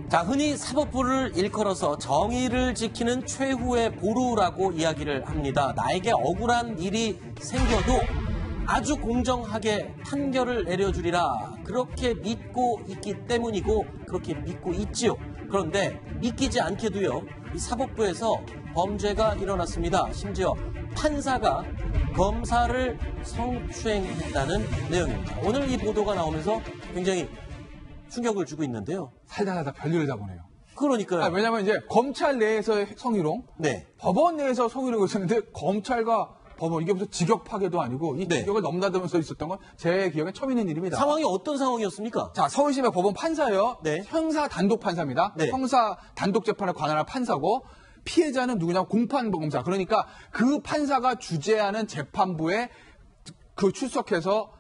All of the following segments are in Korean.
자, 흔히 사법부를 일컬어서 정의를 지키는 최후의 보루라고 이야기를 합니다. 나에게 억울한 일이 생겨도 아주 공정하게 판결을 내려주리라. 그렇게 믿고 있기 때문이고 그렇게 믿고 있지요. 그런데 믿기지 않게도요. 이 사법부에서 범죄가 일어났습니다. 심지어 판사가 검사를 성추행했다는 내용입니다. 오늘 이 보도가 나오면서 굉장히 충격을 주고 있는데요. 살다 별일을 다 보네요. 그러니까요. 왜냐하면 이제 검찰 내에서의 성희롱, 네. 법원 내에서 성희롱이 있었는데 검찰과 법원 이게 무슨 직역 파괴도 아니고 이 네. 직역을 넘나들면서 있었던 건 제 기억에 처음 있는 일입니다. 상황이 어떤 상황이었습니까? 자, 서울시의 법원 판사예요. 네. 형사 단독 판사입니다. 네. 형사 단독 재판을 관할할 판사고 피해자는 누구냐면 공판검사. 그러니까 그 판사가 주재하는 재판부에 그 출석해서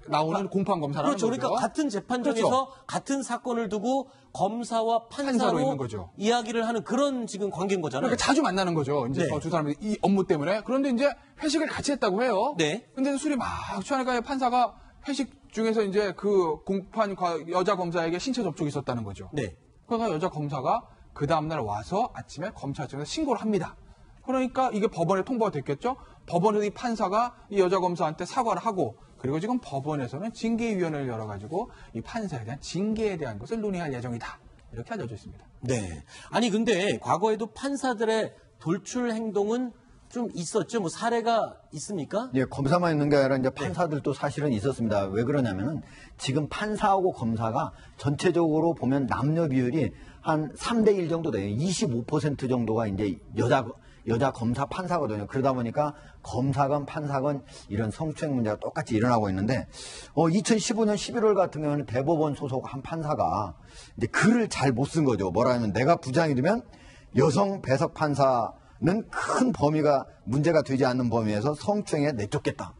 나오는 공판검사라는 그렇죠. 거죠. 그러니까 같은 재판정에서 그렇죠. 같은 사건을 두고 검사와 판사로 있는 거죠. 이야기를 하는 그런 지금 관계인 거잖아요. 그러니까 자주 만나는 거죠. 이제 네. 두 사람이 이 업무 때문에. 그런데 이제 회식을 같이 했다고 해요. 네. 근데 술이 막 취하니까 판사가 회식 중에서 이제 그 공판 여자 검사에게 신체 접촉이 있었다는 거죠. 네. 그러니까 여자 검사가 그 다음날 와서 아침에 검찰청에서 신고를 합니다. 그러니까 이게 법원에 통보가 됐겠죠. 법원에서 이 판사가 이 여자 검사한테 사과를 하고 그리고 지금 법원에서는 징계위원회를 열어가지고 이 판사에 대한 징계에 대한 것을 논의할 예정이다. 이렇게 알려져 있습니다. 네. 아니 근데 과거에도 판사들의 돌출 행동은 좀 있었죠. 뭐 사례가 있습니까? 예, 검사만 있는 게 아니라 이제 판사들도 사실은 있었습니다. 왜 그러냐면은 지금 판사하고 검사가 전체적으로 보면 남녀 비율이 한 3대1 정도 돼요. 25% 정도가 이제 여자 검사 판사거든요. 그러다 보니까 검사건 판사건 이런 성추행 문제가 똑같이 일어나고 있는데 2015년 11월 같은 경우는 대법원 소속 한 판사가 이제 글을 잘 못 쓴 거죠. 뭐라 하면 내가 부장이 되면 여성 배석 판사는 큰 범위가 문제가 되지 않는 범위에서 성추행에 내쫓겠다.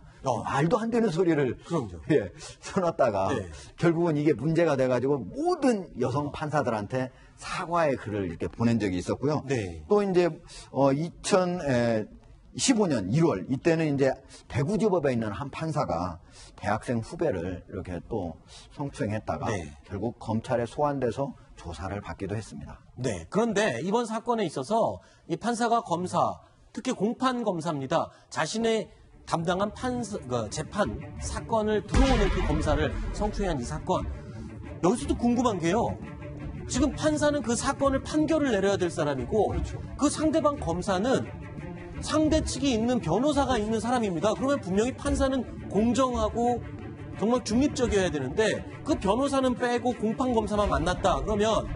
말도 안 되는 소리를 써놨다가 결국은 이게 문제가 돼가지고 모든 여성 판사들한테 사과의 글을 이렇게 보낸 적이 있었고요. 네. 또 이제 2015년 1월 이때는 이제 대구지법에 있는 한 판사가 대학생 후배를 이렇게 또 성추행했다가 결국 검찰에 소환돼서 조사를 받기도 했습니다. 네. 그런데 이번 사건에 있어서 이 판사가 검사, 특히 공판 검사입니다. 자신의 담당한 재판 사건을 들어오는 그 검사를 성추행한 이 사건. 여기서도 궁금한 게요. 지금 판사는 그 사건을 판결을 내려야 될 사람이고 그 상대방 검사는 상대 측이 있는 변호사가 있는 사람입니다. 그러면 분명히 판사는 공정하고 정말 중립적이어야 되는데 그 변호사는 빼고 공판검사만 만났다. 그러면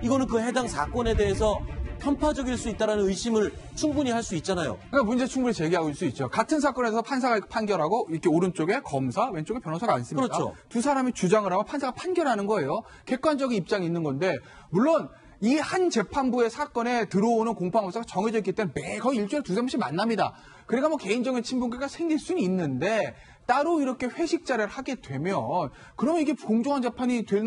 이거는 그 해당 사건에 대해서 편파적일 수 있다는 의심을 충분히 할 수 있잖아요. 그러니까 문제 충분히 제기하고 있을 수 있죠. 같은 사건에서 판사가 판결하고 이렇게 오른쪽에 검사, 왼쪽에 변호사가 앉습니다. 그렇죠. 두 사람이 주장을 하고 판사가 판결하는 거예요. 객관적인 입장이 있는 건데 물론 이 한 재판부의 사건에 들어오는 공판검사가 정해져 있기 때문에 거의 일주일에 두세 번씩 만납니다. 그러니까 뭐 개인적인 친분관계가 생길 수는 있는데 따로 이렇게 회식 자리를 하게 되면 그러면 이게 공정한 재판이 될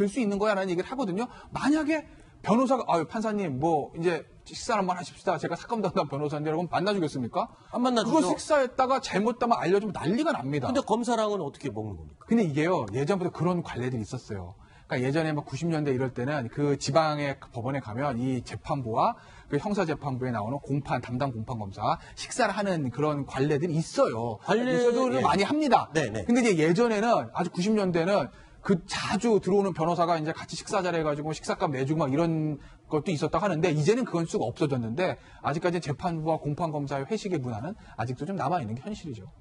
수 있는 거야라는 얘기를 하거든요. 만약에 변호사가 판사님 뭐 이제 식사 한번 하십시다. 제가 사건 담당 변호사인데 여러분 만나주겠습니까? 안 만나주죠. 그거 식사했다가 잘못하면 알려주면 난리가 납니다. 근데 검사랑은 어떻게 먹는 겁니까? 근데 이게요. 예전부터 그런 관례들이 있었어요. 그러니까 예전에 막 90년대 이럴 때는 그 지방의 법원에 가면 이 재판부와 그 형사재판부에 나오는 담당 공판검사 식사를 하는 그런 관례들이 있어요. 관례도 많이 합니다. 네네. 근데 이제 예전에는 아주 90년대는 그 자주 들어오는 변호사가 이제 같이 식사 자리해 가지고 식사값 내주고 막 이런 것도 있었다 하는데 이제는 그건 쑥 없어졌는데 아직까지 재판부와 공판검사의 회식의 문화는 아직도 좀 남아 있는 게 현실이죠.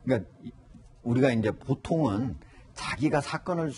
그러니까 우리가 이제 보통은 자기가 사건을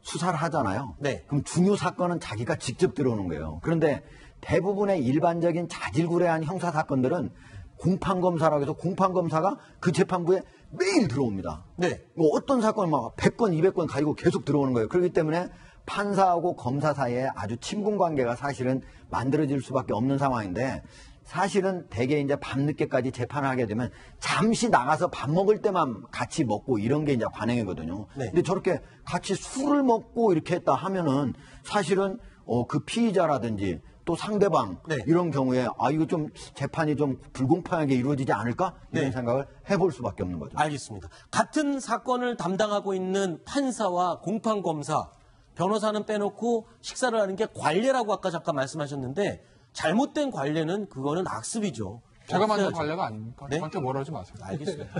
수사를 하잖아요. 네. 그럼 중요 사건은 자기가 직접 들어오는 거예요. 그런데 대부분의 일반적인 자질구레한 형사 사건들은 공판검사라고 해서 공판검사가 그 재판부에 매일 들어옵니다. 네. 뭐 어떤 사건은 막 100건, 200건 가지고 계속 들어오는 거예요. 그렇기 때문에 판사하고 검사 사이에 아주 친분 관계가 사실은 만들어질 수밖에 없는 상황인데 사실은 대개 이제 밤늦게까지 재판을 하게 되면 잠시 나가서 밥 먹을 때만 같이 먹고 이런 게 이제 관행이거든요. 네. 근데 저렇게 같이 술을 먹고 이렇게 했다 하면은 사실은 그 피의자라든지 또 상대방 이런 경우에 이거 좀 재판이 좀 불공평하게 이루어지지 않을까 이런 생각을 해볼 수밖에 없는 거죠. 알겠습니다. 같은 사건을 담당하고 있는 판사와 공판검사 변호사는 빼놓고 식사를 하는 게 관례라고 아까 잠깐 말씀하셨는데 잘못된 관례는 그거는 악습이죠. 제가 만든 없어야죠. 관례가 아닙니까? 네? 저한테 뭐라 하지 마세요. 알겠습니다.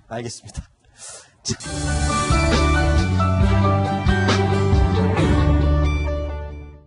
알겠습니다. 자.